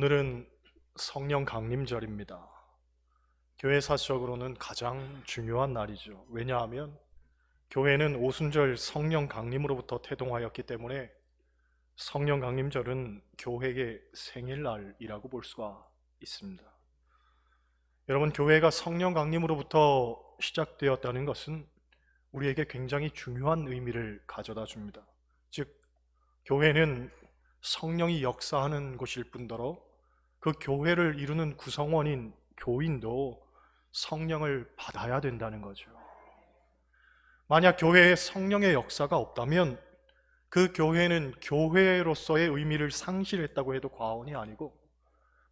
오늘은 성령 강림절입니다. 교회사적으로는 가장 중요한 날이죠. 왜냐하면 교회는 오순절 성령 강림으로부터 태동하였기 때문에 성령 강림절은 교회의 생일날이라고 볼 수가 있습니다. 여러분, 교회가 성령 강림으로부터 시작되었다는 것은 우리에게 굉장히 중요한 의미를 가져다 줍니다. 즉, 교회는 성령이 역사하는 곳일 뿐더러 그 교회를 이루는 구성원인 교인도 성령을 받아야 된다는 거죠. 만약 교회에 성령의 역사가 없다면 그 교회는 교회로서의 의미를 상실했다고 해도 과언이 아니고,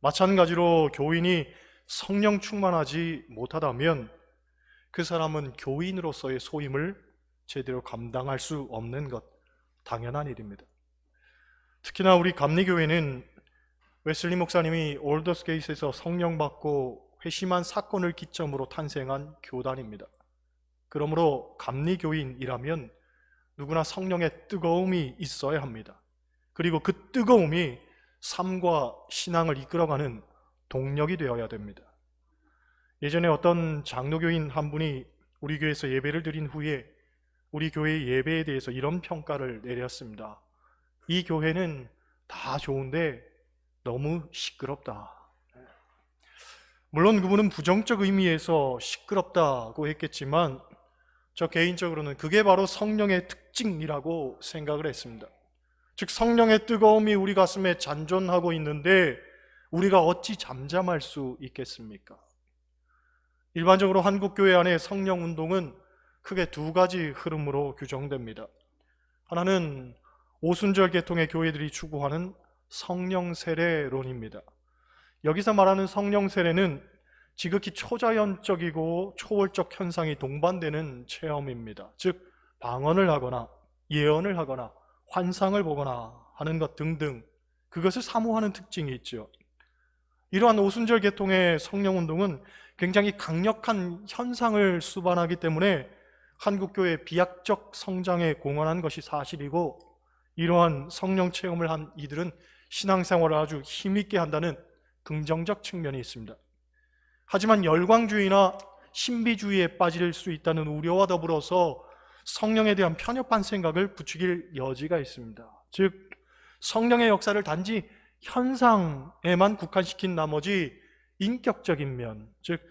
마찬가지로 교인이 성령 충만하지 못하다면 그 사람은 교인으로서의 소임을 제대로 감당할 수 없는 것, 당연한 일입니다. 특히나 우리 감리교회는 웨슬리 목사님이 올더스게이트에서 성령 받고 회심한 사건을 기점으로 탄생한 교단입니다. 그러므로 감리교인이라면 누구나 성령의 뜨거움이 있어야 합니다. 그리고 그 뜨거움이 삶과 신앙을 이끌어가는 동력이 되어야 됩니다. 예전에 어떤 장로교인 한 분이 우리 교회에서 예배를 드린 후에 우리 교회의 예배에 대해서 이런 평가를 내렸습니다. 이 교회는 다 좋은데 너무 시끄럽다. 물론 그분은 부정적 의미에서 시끄럽다고 했겠지만 저 개인적으로는 그게 바로 성령의 특징이라고 생각을 했습니다. 즉, 성령의 뜨거움이 우리 가슴에 잔존하고 있는데 우리가 어찌 잠잠할 수 있겠습니까? 일반적으로 한국 교회 안에 성령 운동은 크게 두 가지 흐름으로 규정됩니다. 하나는 오순절 계통의 교회들이 추구하는 성령 세례론입니다. 여기서 말하는 성령 세례는 지극히 초자연적이고 초월적 현상이 동반되는 체험입니다. 즉, 방언을 하거나 예언을 하거나 환상을 보거나 하는 것 등등, 그것을 사모하는 특징이 있죠. 이러한 오순절 계통의 성령 운동은 굉장히 강력한 현상을 수반하기 때문에 한국교회의 비약적 성장에 공헌한 것이 사실이고, 이러한 성령 체험을 한 이들은 신앙생활을 아주 힘있게 한다는 긍정적 측면이 있습니다. 하지만 열광주의나 신비주의에 빠질 수 있다는 우려와 더불어서 성령에 대한 편협한 생각을 부추길 여지가 있습니다. 즉, 성령의 역사를 단지 현상에만 국한시킨 나머지 인격적인 면, 즉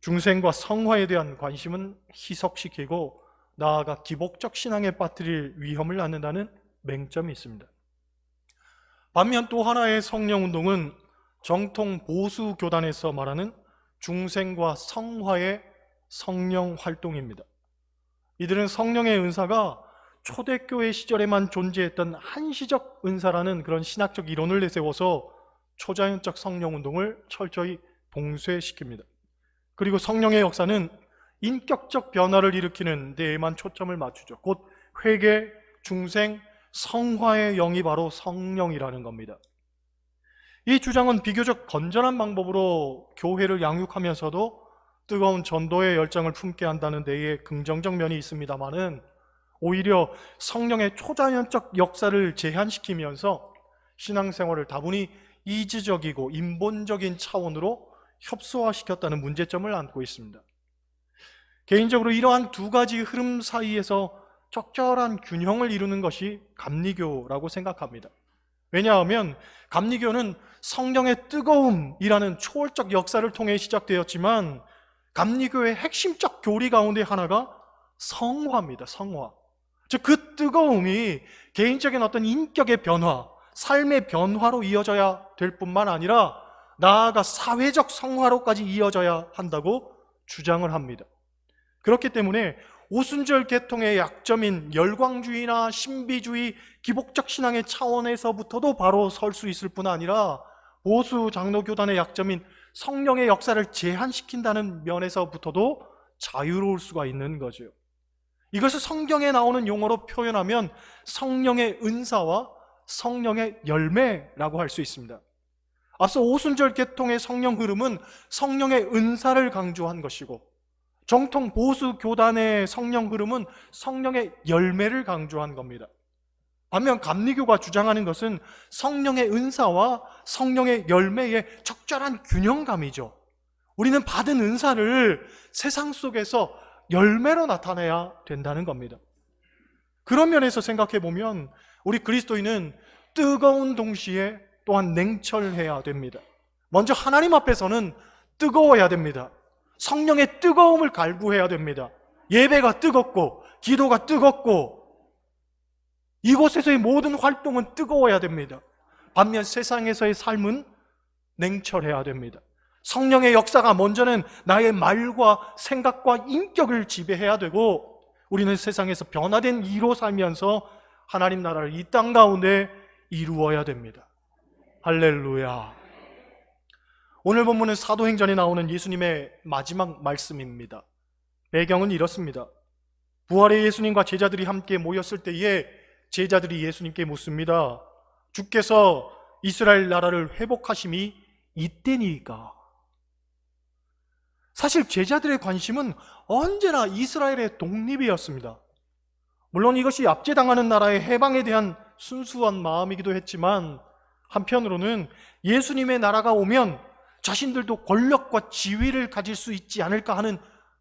중생과 성화에 대한 관심은 희석시키고 나아가 기복적 신앙에 빠뜨릴 위험을 낳는다는 맹점이 있습니다. 반면 또 하나의 성령운동은 정통 보수 교단에서 말하는 중생과 성화의 성령 활동입니다. 이들은 성령의 은사가 초대교회 시절에만 존재했던 한시적 은사라는 그런 신학적 이론을 내세워서 초자연적 성령운동을 철저히 봉쇄시킵니다. 그리고 성령의 역사는 인격적 변화를 일으키는 데에만 초점을 맞추죠. 곧 회개, 중생, 성화의 영이 바로 성령이라는 겁니다. 이 주장은 비교적 건전한 방법으로 교회를 양육하면서도 뜨거운 전도의 열정을 품게 한다는 데에 긍정적 면이 있습니다만은 오히려 성령의 초자연적 역사를 제한시키면서 신앙생활을 다분히 이지적이고 인본적인 차원으로 협소화시켰다는 문제점을 안고 있습니다. 개인적으로 이러한 두 가지 흐름 사이에서 적절한 균형을 이루는 것이 감리교라고 생각합니다. 왜냐하면 감리교는 성령의 뜨거움이라는 초월적 역사를 통해 시작되었지만 감리교의 핵심적 교리 가운데 하나가 성화입니다. 성화. 즉, 그 뜨거움이 개인적인 어떤 인격의 변화, 삶의 변화로 이어져야 될 뿐만 아니라 나아가 사회적 성화로까지 이어져야 한다고 주장을 합니다. 그렇기 때문에 오순절 계통의 약점인 열광주의나 신비주의, 기복적 신앙의 차원에서부터도 바로 설 수 있을 뿐 아니라 보수 장로교단의 약점인 성령의 역사를 제한시킨다는 면에서부터도 자유로울 수가 있는 거죠. 이것을 성경에 나오는 용어로 표현하면 성령의 은사와 성령의 열매라고 할 수 있습니다. 앞서 오순절 계통의 성령 흐름은 성령의 은사를 강조한 것이고, 정통 보수 교단의 성령 흐름은 성령의 열매를 강조한 겁니다. 반면 감리교가 주장하는 것은 성령의 은사와 성령의 열매의 적절한 균형감이죠. 우리는 받은 은사를 세상 속에서 열매로 나타내야 된다는 겁니다. 그런 면에서 생각해 보면 우리 그리스도인은 뜨거운 동시에 또한 냉철해야 됩니다. 먼저 하나님 앞에서는 뜨거워야 됩니다. 성령의 뜨거움을 갈구해야 됩니다. 예배가 뜨겁고 기도가 뜨겁고 이곳에서의 모든 활동은 뜨거워야 됩니다. 반면 세상에서의 삶은 냉철해야 됩니다. 성령의 역사가 먼저는 나의 말과 생각과 인격을 지배해야 되고, 우리는 세상에서 변화된 이로 살면서 하나님 나라를 이 땅 가운데 이루어야 됩니다. 할렐루야. 오늘 본문은 사도행전에 나오는 예수님의 마지막 말씀입니다. 배경은 이렇습니다. 부활의 예수님과 제자들이 함께 모였을 때에 제자들이 예수님께 묻습니다. 주께서 이스라엘 나라를 회복하심이 이때니까. 사실 제자들의 관심은 언제나 이스라엘의 독립이었습니다. 물론 이것이 압제당하는 나라의 해방에 대한 순수한 마음이기도 했지만, 한편으로는 예수님의 나라가 오면 자신들도 권력과 지위를 가질 수 있지 않을까 하는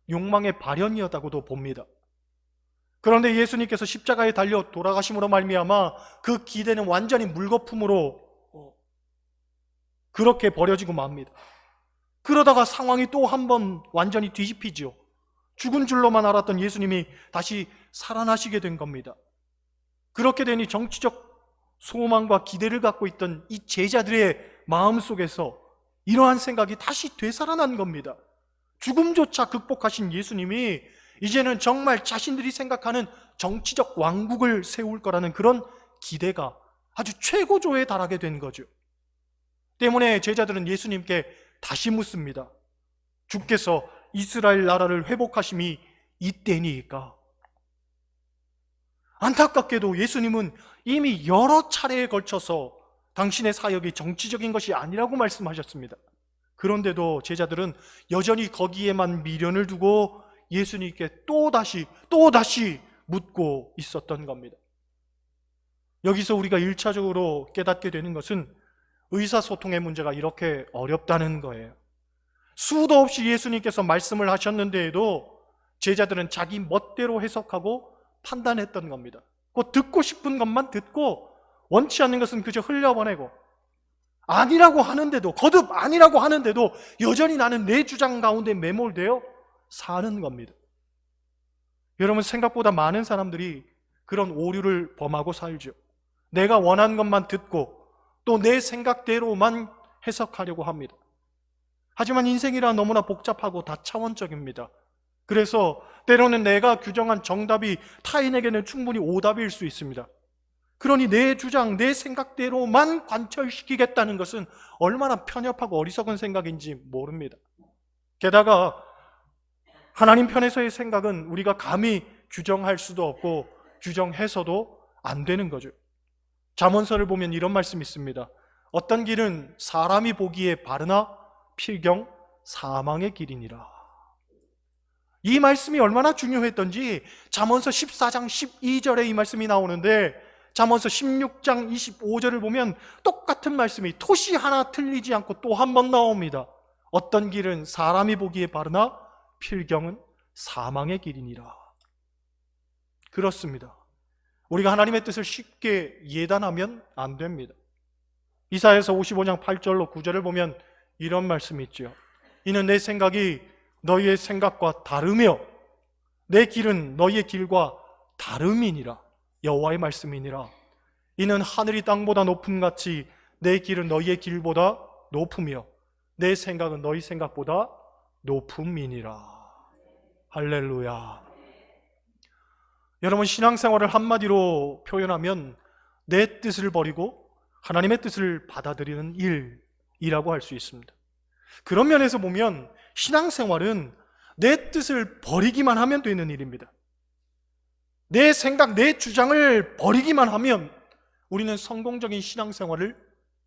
욕망의 발현이었다고도 봅니다. 그런데 예수님께서 십자가에 달려 돌아가심으로 말미암아 그 기대는 완전히 물거품으로 그렇게 버려지고 맙니다. 그러다가 상황이 또 한 번 완전히 뒤집히죠. 죽은 줄로만 알았던 예수님이 다시 살아나시게 된 겁니다. 그렇게 되니 정치적 소망과 기대를 갖고 있던 이 제자들의 마음속에서 이러한 생각이 다시 되살아난 겁니다. 죽음조차 극복하신 예수님이 이제는 정말 자신들이 생각하는 정치적 왕국을 세울 거라는 그런 기대가 아주 최고조에 달하게 된 거죠. 때문에 제자들은 예수님께 다시 묻습니다. 주께서 이스라엘 나라를 회복하심이 이때니까. 안타깝게도 예수님은 이미 여러 차례에 걸쳐서 당신의 사역이 정치적인 것이 아니라고 말씀하셨습니다. 그런데도 제자들은 여전히 거기에만 미련을 두고 예수님께 또다시 묻고 있었던 겁니다. 여기서 우리가 1차적으로 깨닫게 되는 것은 의사소통의 문제가 이렇게 어렵다는 거예요. 수도 없이 예수님께서 말씀을 하셨는데도 제자들은 자기 멋대로 해석하고 판단했던 겁니다. 곧 듣고 싶은 것만 듣고 원치 않는 것은 그저 흘려보내고, 아니라고 하는데도, 거듭 아니라고 하는데도 여전히 나는 내 주장 가운데 매몰되어 사는 겁니다. 여러분, 생각보다 많은 사람들이 그런 오류를 범하고 살죠. 내가 원하는 것만 듣고 또 내 생각대로만 해석하려고 합니다. 하지만 인생이란 너무나 복잡하고 다차원적입니다. 그래서 때로는 내가 규정한 정답이 타인에게는 충분히 오답일 수 있습니다. 그러니 내 주장, 내 생각대로만 관철시키겠다는 것은 얼마나 편협하고 어리석은 생각인지 모릅니다. 게다가 하나님 편에서의 생각은 우리가 감히 규정할 수도 없고 규정해서도 안 되는 거죠. 잠언서를 보면 이런 말씀이 있습니다. 어떤 길은 사람이 보기에 바르나 필경 사망의 길이니라. 이 말씀이 얼마나 중요했던지 잠언서 14장 12절에 이 말씀이 나오는데, 잠언서 16장 25절을 보면 똑같은 말씀이 토시 하나 틀리지 않고 또 한 번 나옵니다. 어떤 길은 사람이 보기에 바르나 필경은 사망의 길이니라. 그렇습니다. 우리가 하나님의 뜻을 쉽게 예단하면 안 됩니다. 이사야서 55장 8절로 9절을 보면 이런 말씀이 있죠. 이는 내 생각이 너희의 생각과 다르며 내 길은 너희의 길과 다름이니라. 여호와의 말씀이니라. 이는 하늘이 땅보다 높음 같이 내 길은 너희의 길보다 높으며 내 생각은 너희 생각보다 높음이니라. 할렐루야. 여러분, 신앙생활을 한마디로 표현하면 내 뜻을 버리고 하나님의 뜻을 받아들이는 일이라고 할 수 있습니다. 그런 면에서 보면 신앙생활은 내 뜻을 버리기만 하면 되는 일입니다. 내 생각, 내 주장을 버리기만 하면 우리는 성공적인 신앙생활을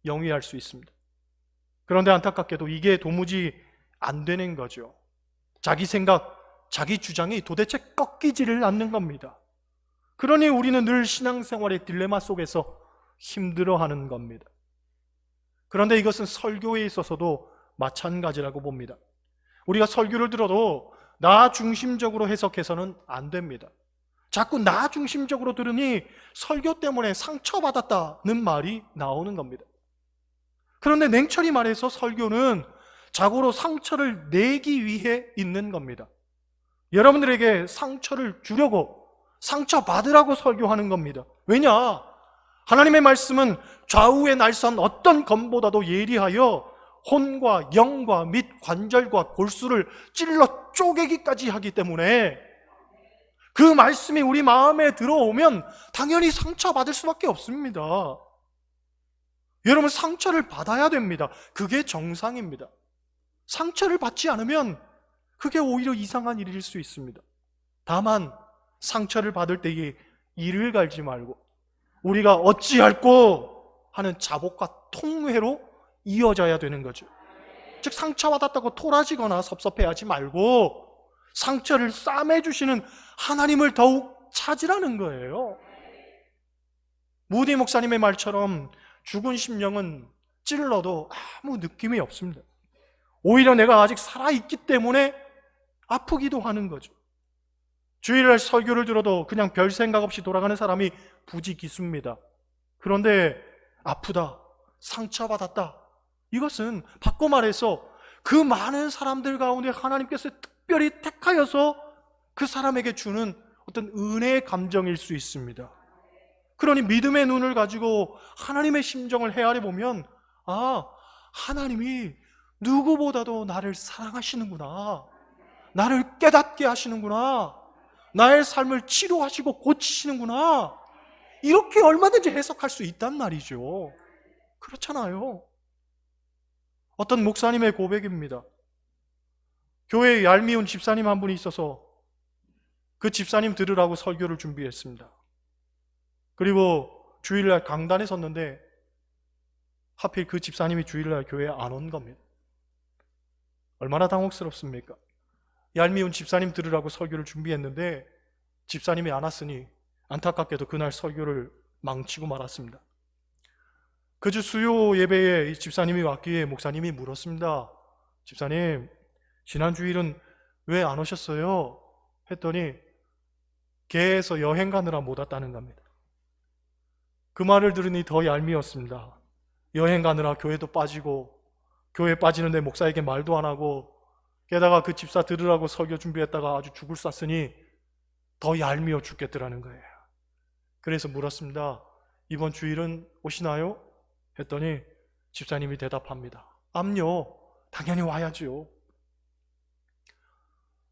영위할 수 있습니다. 그런데 안타깝게도 이게 도무지 안 되는 거죠. 자기 생각, 자기 주장이 도대체 꺾이지를 않는 겁니다. 그러니 우리는 늘 신앙생활의 딜레마 속에서 힘들어하는 겁니다. 그런데 이것은 설교에 있어서도 마찬가지라고 봅니다. 우리가 설교를 들어도 나 중심적으로 해석해서는 안 됩니다. 자꾸 나 중심적으로 들으니 설교 때문에 상처받았다는 말이 나오는 겁니다. 그런데 냉철히 말해서 설교는 자고로 상처를 내기 위해 있는 겁니다. 여러분들에게 상처를 주려고, 상처받으라고 설교하는 겁니다. 왜냐? 하나님의 말씀은 좌우에 날선 어떤 검보다도 예리하여 혼과 영과 및 관절과 골수를 찔러 쪼개기까지 하기 때문에 그 말씀이 우리 마음에 들어오면 당연히 상처받을 수밖에 없습니다. 여러분, 상처를 받아야 됩니다. 그게 정상입니다. 상처를 받지 않으면 그게 오히려 이상한 일일 수 있습니다. 다만 상처를 받을 때에 이를 갈지 말고 우리가 어찌할꼬 하는 자복과 통회로 이어져야 되는 거죠. 즉, 상처받았다고 토라지거나 섭섭해하지 말고 상처를 싸매주시는 하나님을 더욱 찾으라는 거예요. 무디 목사님의 말처럼 죽은 심령은 찔러도 아무 느낌이 없습니다. 오히려 내가 아직 살아있기 때문에 아프기도 하는 거죠. 주일날 설교를 들어도 그냥 별 생각 없이 돌아가는 사람이 부지기수입니다. 그런데 아프다, 상처받았다, 이것은 바꿔 말해서 그 많은 사람들 가운데 하나님께서 특별히 택하여서 그 사람에게 주는 어떤 은혜의 감정일 수 있습니다. 그러니 믿음의 눈을 가지고 하나님의 심정을 헤아려 보면, 아, 하나님이 누구보다도 나를 사랑하시는구나, 나를 깨닫게 하시는구나, 나의 삶을 치료하시고 고치시는구나, 이렇게 얼마든지 해석할 수 있단 말이죠. 그렇잖아요. 어떤 목사님의 고백입니다. 교회에 얄미운 집사님 한 분이 있어서 그 집사님 들으라고 설교를 준비했습니다. 그리고 주일날 강단에 섰는데 하필 그 집사님이 주일날 교회에 안 온 겁니다. 얼마나 당혹스럽습니까? 얄미운 집사님 들으라고 설교를 준비했는데 집사님이 안 왔으니 안타깝게도 그날 설교를 망치고 말았습니다. 그 주 수요 예배에 이 집사님이 왔기에 목사님이 물었습니다. 집사님, 지난 주일은 왜 안 오셨어요? 했더니 개에서 여행 가느라 못 왔다는 겁니다. 그 말을 들으니 더 얄미웠습니다. 여행 가느라 교회도 빠지고, 교회 빠지는데 목사에게 말도 안 하고, 게다가 그 집사 들으라고 설교 준비했다가 아주 죽을 쌌으니 더 얄미워 죽겠더라는 거예요. 그래서 물었습니다. 이번 주일은 오시나요? 했더니 집사님이 대답합니다. 암요, 당연히 와야죠.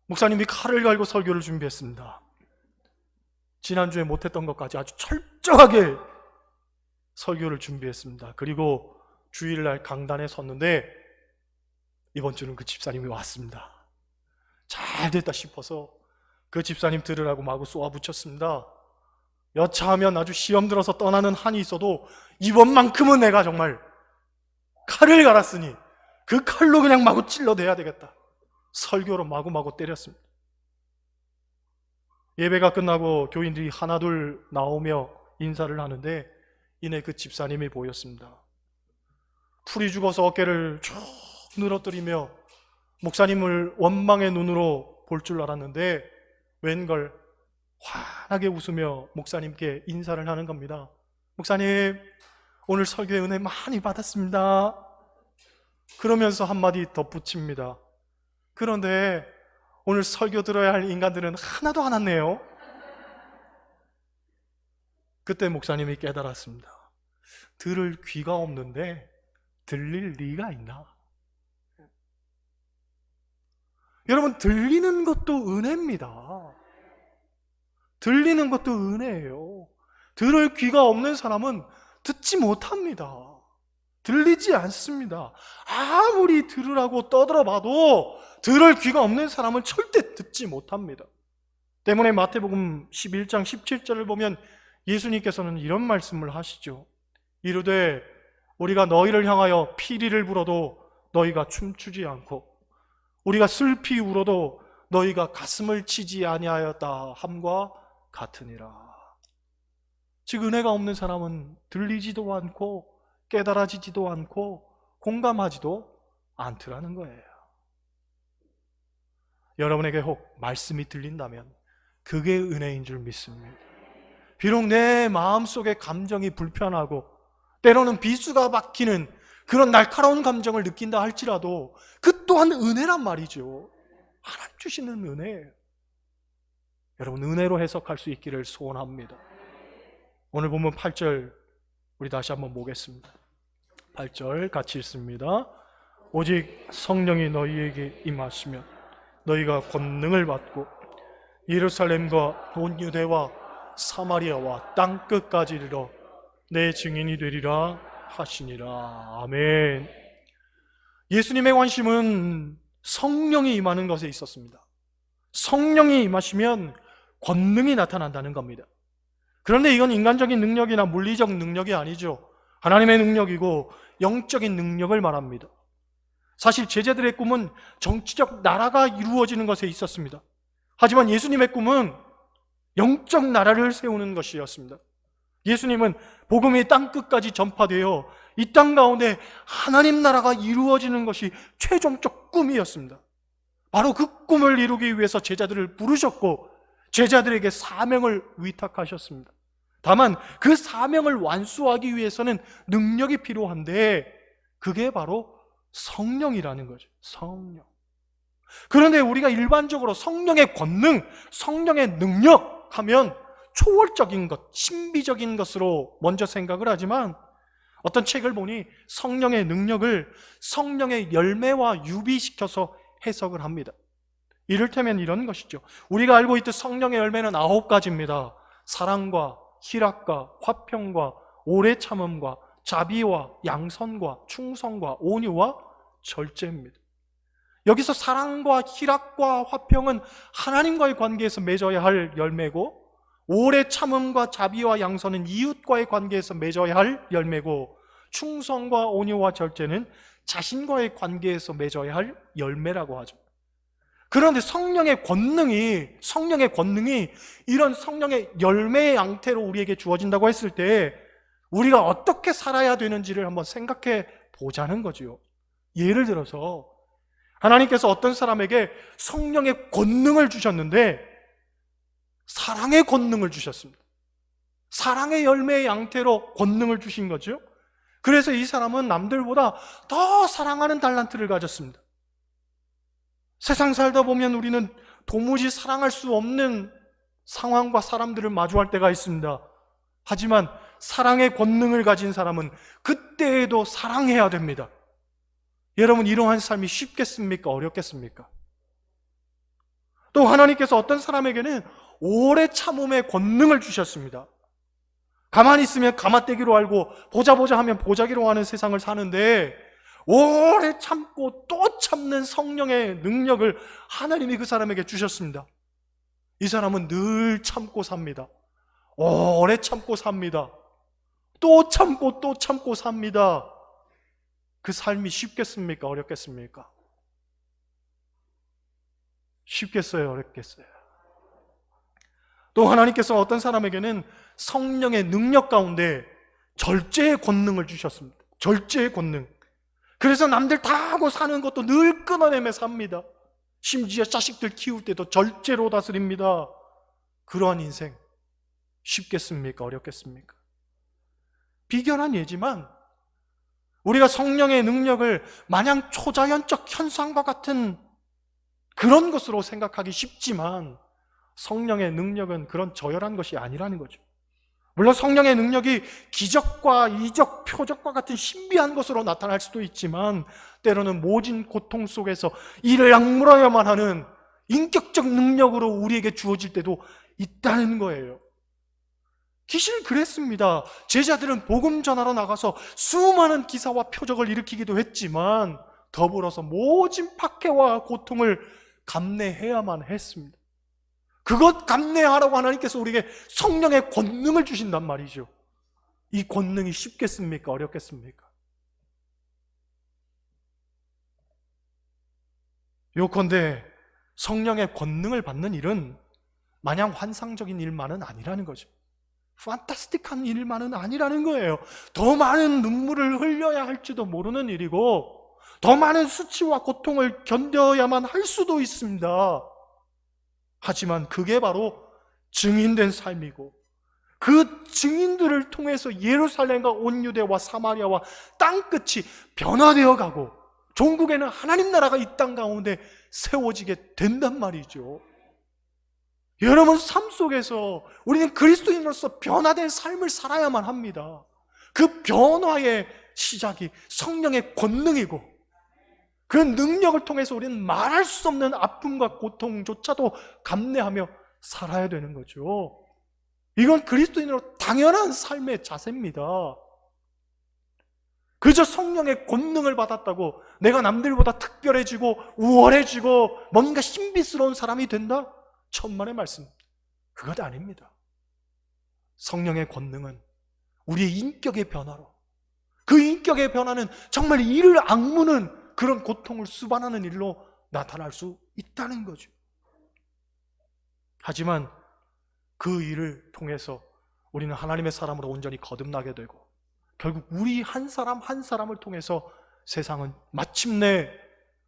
목사님이 칼을 갈고 설교를 준비했습니다. 지난주에 못했던 것까지 아주 철저하게 설교를 준비했습니다. 그리고 주일날 강단에 섰는데 이번 주는 그 집사님이 왔습니다. 잘 됐다 싶어서 그 집사님 들으라고 마구 쏘아붙였습니다. 여차하면 아주 시험 들어서 떠나는 한이 있어도 이번만큼은 내가 정말 칼을 갈았으니 그 칼로 그냥 마구 찔러대야 되겠다. 설교로 마구마구 때렸습니다. 예배가 끝나고 교인들이 하나둘 나오며 인사를 하는데 이내 그 집사님이 보였습니다. 풀이 죽어서 어깨를 쭉 늘어뜨리며 목사님을 원망의 눈으로 볼 줄 알았는데 웬걸 환하게 웃으며 목사님께 인사를 하는 겁니다. 목사님, 오늘 설교의 은혜 많이 받았습니다. 그러면서 한마디 덧붙입니다. 그런데 오늘 설교 들어야 할 인간들은 하나도 안 왔네요. 그때 목사님이 깨달았습니다. 들을 귀가 없는데 들릴 리가 있나? 여러분, 들리는 것도 은혜입니다. 들리는 것도 은혜예요. 들을 귀가 없는 사람은 듣지 못합니다. 들리지 않습니다. 아무리 들으라고 떠들어봐도 들을 귀가 없는 사람은 절대 듣지 못합니다. 때문에 마태복음 11장 17절을 보면 예수님께서는 이런 말씀을 하시죠. 이르되 우리가 너희를 향하여 피리를 불어도 너희가 춤추지 않고 우리가 슬피 울어도 너희가 가슴을 치지 아니하였다 함과 같으니라. 즉 은혜가 없는 사람은 들리지도 않고 깨달아지지도 않고 공감하지도 않더라는 거예요. 여러분에게 혹 말씀이 들린다면 그게 은혜인 줄 믿습니다. 비록 내 마음속에 감정이 불편하고 때로는 비수가 막히는 그런 날카로운 감정을 느낀다 할지라도 그 또한 은혜란 말이죠. 하나님 주시는 은혜예요. 여러분, 은혜로 해석할 수 있기를 소원합니다. 오늘 본문 8절 우리 다시 한번 보겠습니다. 8절 같이 읽습니다. 오직 성령이 너희에게 임하시면 너희가 권능을 받고 예루살렘과 온 유대와 사마리아와 땅끝까지 이르러 내 증인이 되리라 하시니라. 아멘. 예수님의 관심은 성령이 임하는 것에 있었습니다. 성령이 임하시면 권능이 나타난다는 겁니다. 그런데 이건 인간적인 능력이나 물리적 능력이 아니죠. 하나님의 능력이고 영적인 능력을 말합니다. 사실 제자들의 꿈은 정치적 나라가 이루어지는 것에 있었습니다. 하지만 예수님의 꿈은 영적 나라를 세우는 것이었습니다. 예수님은 복음이 땅끝까지 전파되어 이 땅 가운데 하나님 나라가 이루어지는 것이 최종적 꿈이었습니다. 바로 그 꿈을 이루기 위해서 제자들을 부르셨고 제자들에게 사명을 위탁하셨습니다. 다만 그 사명을 완수하기 위해서는 능력이 필요한데 그게 바로 성령이라는 거죠. 성령. 그런데 우리가 일반적으로 성령의 권능, 성령의 능력 하면 초월적인 것, 신비적인 것으로 먼저 생각을 하지만 어떤 책을 보니 성령의 능력을 성령의 열매와 유비시켜서 해석을 합니다. 이를테면 이런 것이죠. 우리가 알고 있듯 성령의 열매는 9가지입니다. 사랑과 희락과 화평과 오래 참음과 자비와 양선과 충성과 온유와 절제입니다. 여기서 사랑과 희락과 화평은 하나님과의 관계에서 맺어야 할 열매고 오래 참음과 자비와 양선은 이웃과의 관계에서 맺어야 할 열매고 충성과 온유와 절제는 자신과의 관계에서 맺어야 할 열매라고 하죠. 그런데 성령의 권능이 이런 성령의 열매의 양태로 우리에게 주어진다고 했을 때 우리가 어떻게 살아야 되는지를 한번 생각해 보자는 거지요. 예를 들어서 하나님께서 어떤 사람에게 성령의 권능을 주셨는데 사랑의 권능을 주셨습니다. 사랑의 열매의 양태로 권능을 주신 거죠. 그래서 이 사람은 남들보다 더 사랑하는 달란트를 가졌습니다. 세상 살다 보면 우리는 도무지 사랑할 수 없는 상황과 사람들을 마주할 때가 있습니다. 하지만 사랑의 권능을 가진 사람은 그때에도 사랑해야 됩니다. 여러분, 이러한 삶이 쉽겠습니까? 어렵겠습니까? 또 하나님께서 어떤 사람에게는 오래 참음의 권능을 주셨습니다. 가만히 있으면 가마떼기로 알고 보자 하면 보자기로 하는 세상을 사는데 오래 참고 또 참는 성령의 능력을 하나님이 그 사람에게 주셨습니다. 이 사람은 늘 참고 삽니다. 오래 참고 삽니다. 또 참고 삽니다. 그 삶이 쉽겠습니까? 어렵겠습니까? 쉽겠어요? 어렵겠어요? 또 하나님께서 어떤 사람에게는 성령의 능력 가운데 절제의 권능을 주셨습니다. 절제의 권능. 그래서 남들 다 하고 사는 것도 늘 끊어내며 삽니다. 심지어 자식들 키울 때도 절제로 다스립니다. 그러한 인생 쉽겠습니까? 어렵겠습니까? 비견한 예지만 우리가 성령의 능력을 마냥 초자연적 현상과 같은 그런 것으로 생각하기 쉽지만 성령의 능력은 그런 저열한 것이 아니라는 거죠. 물론 성령의 능력이 기적과 이적, 표적과 같은 신비한 것으로 나타날 수도 있지만 때로는 모진 고통 속에서 이를 악물어야만 하는 인격적 능력으로 우리에게 주어질 때도 있다는 거예요. 귀신은 그랬습니다. 제자들은 복음 전하러 나가서 수많은 기사와 표적을 일으키기도 했지만 더불어서 모진 박해와 고통을 감내해야만 했습니다. 그것 감내하라고 하나님께서 우리에게 성령의 권능을 주신단 말이죠. 이 권능이 쉽겠습니까? 어렵겠습니까? 요컨대 성령의 권능을 받는 일은 마냥 환상적인 일만은 아니라는 거죠. 판타스틱한 일만은 아니라는 거예요. 더 많은 눈물을 흘려야 할지도 모르는 일이고 더 많은 수치와 고통을 견뎌야만 할 수도 있습니다. 하지만 그게 바로 증인된 삶이고 그 증인들을 통해서 예루살렘과 온 유대와 사마리아와 땅끝이 변화되어 가고 종국에는 하나님 나라가 이 땅 가운데 세워지게 된단 말이죠. 여러분, 삶 속에서 우리는 그리스도인으로서 변화된 삶을 살아야만 합니다. 그 변화의 시작이 성령의 권능이고 그 능력을 통해서 우리는 말할 수 없는 아픔과 고통조차도 감내하며 살아야 되는 거죠. 이건 그리스도인으로 당연한 삶의 자세입니다. 그저 성령의 권능을 받았다고 내가 남들보다 특별해지고 우월해지고 뭔가 신비스러운 사람이 된다? 천만의 말씀. 그것 아닙니다. 성령의 권능은 우리의 인격의 변화로, 그 인격의 변화는 정말 이를 악무는 그런 고통을 수반하는 일로 나타날 수 있다는 거죠. 하지만 그 일을 통해서 우리는 하나님의 사람으로 온전히 거듭나게 되고 결국 우리 한 사람 한 사람을 통해서 세상은 마침내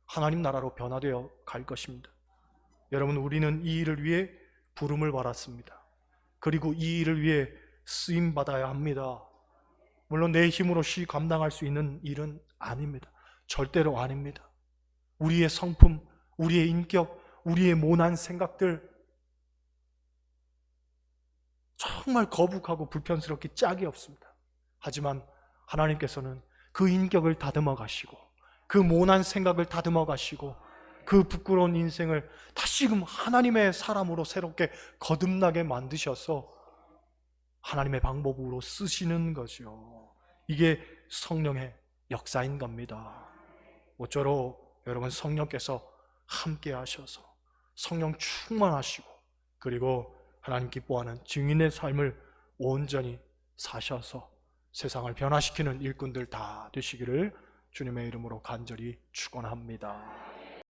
하나님 나라로 변화되어 갈 것입니다. 여러분, 우리는 이 일을 위해 부름을 받았습니다. 그리고 이 일을 위해 쓰임받아야 합니다. 물론 내 힘으로시 감당할 수 있는 일은 아닙니다. 절대로 아닙니다. 우리의 성품, 우리의 인격, 우리의 모난 생각들 정말 거북하고 불편스럽기 짝이 없습니다. 하지만 하나님께서는 그 인격을 다듬어 가시고 그 모난 생각을 다듬어 가시고 그 부끄러운 인생을 다시금 하나님의 사람으로 새롭게 거듭나게 만드셔서 하나님의 방법으로 쓰시는 거죠. 이게 성령의 역사인 겁니다. 모쪼록 여러분, 성령께서 함께 하셔서 성령 충만하시고 그리고 하나님 기뻐하는 증인의 삶을 온전히 사셔서 세상을 변화시키는 일꾼들 다 되시기를 주님의 이름으로 간절히 축원합니다.